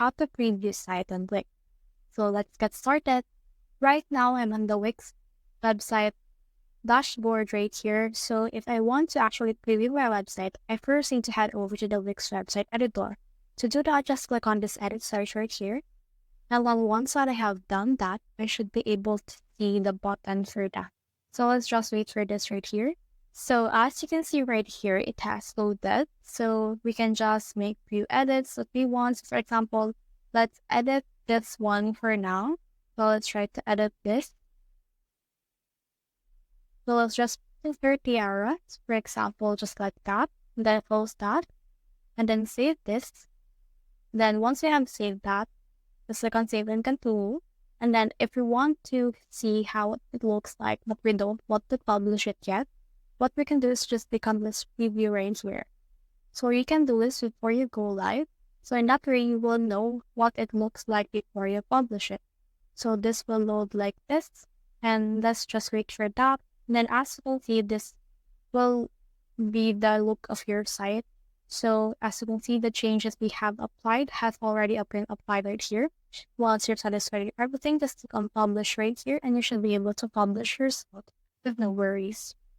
how to preview site on Wix. So let's get started. Right now, I'm on the Wix website dashboard right here. So if I want to actually preview my website, I first need to head over to the Wix website editor. To do that, just click on this edit search right here. And then once that I have done that, I should be able to see the button for that. So let's just wait for this right here. So as you can see right here, it has loaded. So we can just make few edits that we want. So for example, let's edit this one for now. So let's try to edit this. So let's just insert the arrows, for example, just like that. And then close that. And then save this. Then once we have saved that, just click on Save and Continue. And then if you want to see how it looks like, but we don't want to publish it yet, what we can do is just click on this preview right here. So you can do this before you go live. So in that way, you will know what it looks like before you publish it. So this will load like this. And let's just wait for that. And then as you can see, this will be the look of your site. So as you can see, the changes we have applied has already been applied right here. Once you're satisfied with everything, just click on publish right here and you should be able to publish your site with no worries.